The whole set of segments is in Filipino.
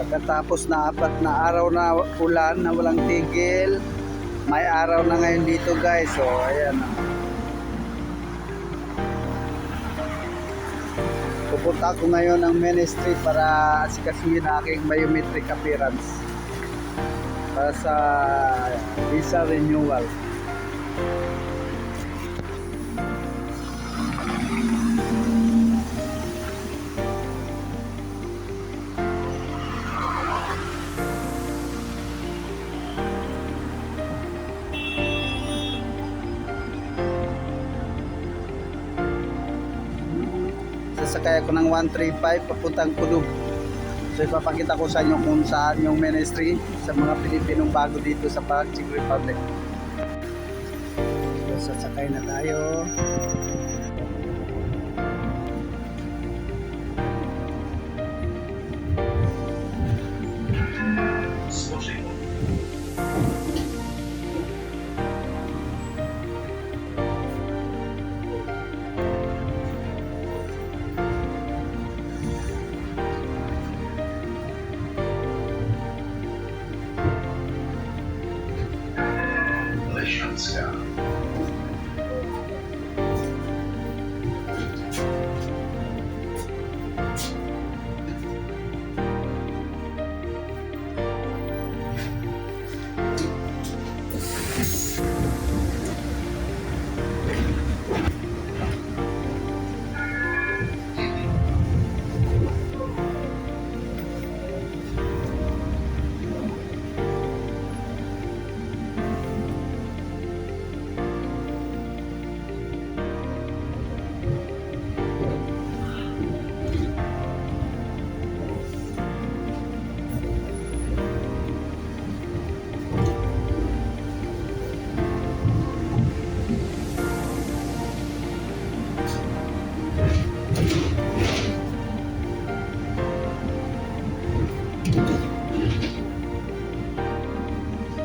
Pagkatapos na 4 na araw na ulan na walang tigil, may araw na ngayon dito guys. So ayan. Pupunta ako ngayon ng ministry para asikasuhin ang aking biometric appearance para sa visa renewal. Sasakay ako ng 135 papuntang Kudug. So ipapakita ko sa inyo kung saan yung ministry sa mga Pilipinong bago dito sa Czech Republic. So sasakay na tayo.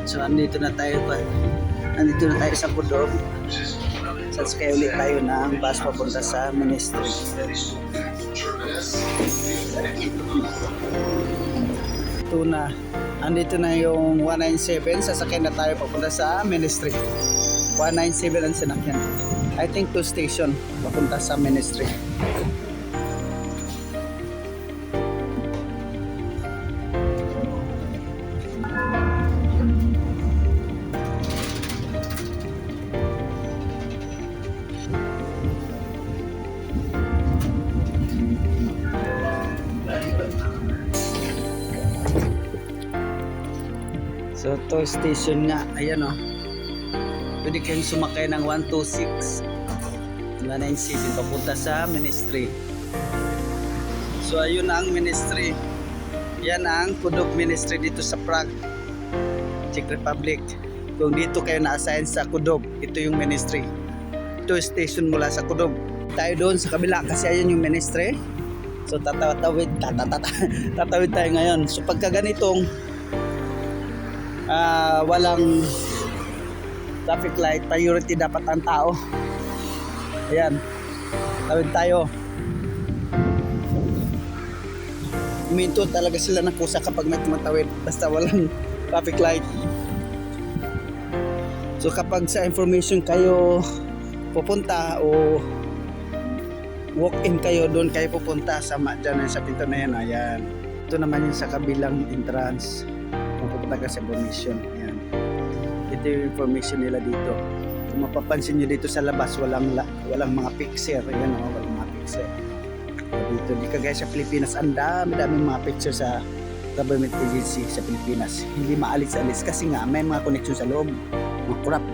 So andito na tayo sa Kudog. Sasakay ulit tayo ng bus papunta sa ministry. Ito na, andito na yung 197. Sasakay na tayo papunta sa ministry. 197 ang sinakyan. I think 2 station papunta sa ministry. So to station nga, ayan o. Pwede kayong sumakay ng 126 197 papunta sa ministry. So ayun ang ministry. Yan ang Kudug Ministry dito sa Prague, Czech Republic. Kung dito kayo na-assign sa Kudug, ito yung ministry. Ito station mula sa Kudug. Tayo doon sa kabila kasi ayan yung ministry. So tatawid tayo ngayon. So pagka ganitong walang traffic light, priority dapat ang tao. Ayan, tawid tayo. Minto talaga sila ng kusa kapag may tumatawid basta walang traffic light. So kapag sa information kayo pupunta o walk-in kayo, doon kayo pupunta sa dyan sa pinto na yan. Ayan, ito naman yung sa kabilang entrance kung pupunta ka sa information. Ayan, ito yung information nila dito. Kung mapapansin nyo dito sa labas, walang mga picture. Ayan o, walang mga picture dito. Di kagaya sa Pilipinas, ang dami mga picture sa government agency sa Pilipinas. Hindi maalis-alis kasi nga may mga connection sa loob, mga corrupt,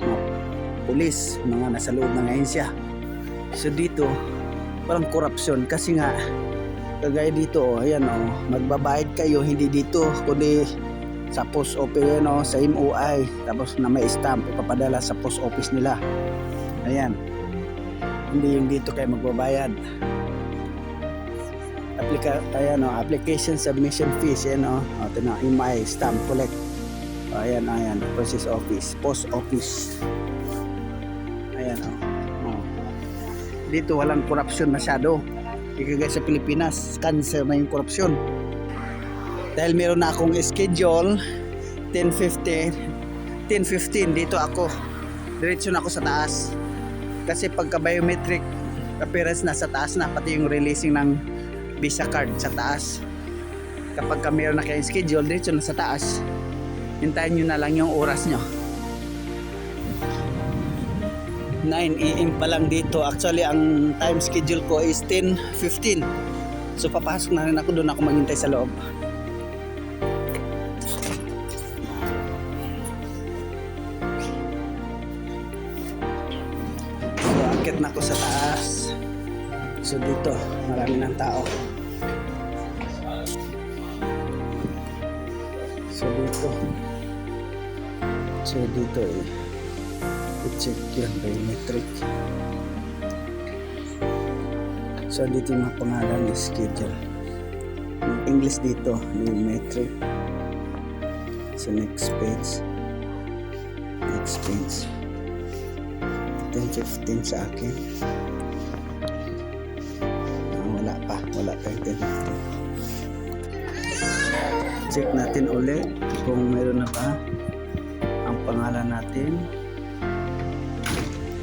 mga pulis, mga nasa loob ng ahensya. So dito parang corruption kasi nga kagaya dito, ayan o, magbabayad kayo hindi dito kundi sa post office, yan o, sa MOI, tapos na may stamp ipapadala sa post office nila. Ayan, hindi yung dito kayo magbabayad. Ayan o, application submission fees, yan o, ito na, MOI stamp collect. Ayan, process office, post office. Ayan o. Dito walang corruption masyado. Kaya sa Pilipinas, cancer na yung corruption. Dahil meron na akong schedule 10:15 dito ako. Diretso na ako sa taas. Kasi pagka biometric appearance na sa taas na, pati yung releasing ng visa card sa taas. Kapag meron na kayong schedule, diretso na sa taas. Hintayin nyo na lang yung oras nyo. 9 AM pa lang dito. Actually, ang time schedule ko is 10:15. So papasok na rin ako, doon ako maghintay sa loob. So akit na ako sa taas. So dito, marami ng tao. So dito i-check yung biometric. So dito yung mga pangalan, schedule. Yung English dito, biometric. So next page. 10:15 sa akin. Wala pa yung 10:15. Check natin ulit kung meron na ba ang pangalan natin.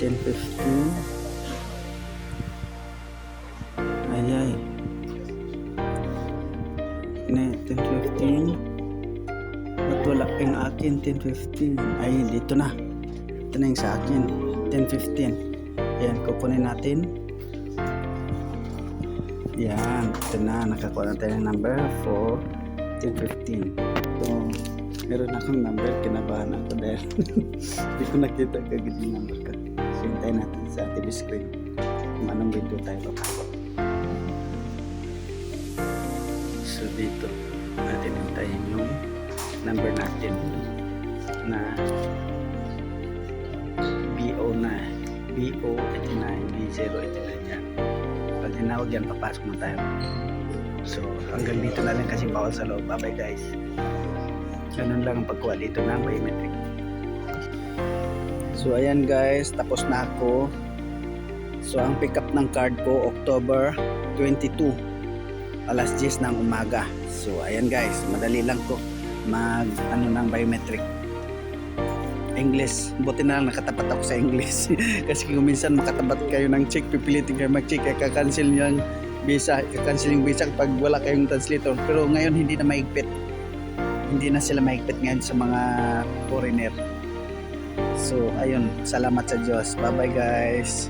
10:15. Ayay. 10:15. Ba't wala pa yung akin? 10:15. Ay, dito na. Ito na yung sa akin. 10:15. Ayan, kukunin natin. Yan. Ito na. Nakakuha na tayo ng number for 10:15. So, meron akong number. Kinabahan ako dahil hindi ko nakita kagad yung number ka. So, hintayin natin sa TV screen kung anong video tayo papasok. So, dito natin hintayin yung number natin na BO89, B089 yan. Pag tinawag yan, papasok na tayo. So, hanggang dito na lang kasi bawal sa loob. Bye-bye guys. Ganun lang ang pagkuha dito ng biometric. So, ayan guys. Tapos na ako. So, ang pick up ng card ko, October 22. Alas 10 ng umaga. So, ayan guys. Madali lang to ng biometric. English. Buti na lang nakatapat ako sa English. Kasi kung minsan makatapat kayo ng check, pipilitin kayo mag-check, kakancel nyo yung visa, kakancel yung visa pag wala kayong translator. Pero ngayon hindi na mahigpit. Hindi na sila mahigpit ngayon sa mga foreigner. So ayun, salamat sa Diyos. Bye bye guys.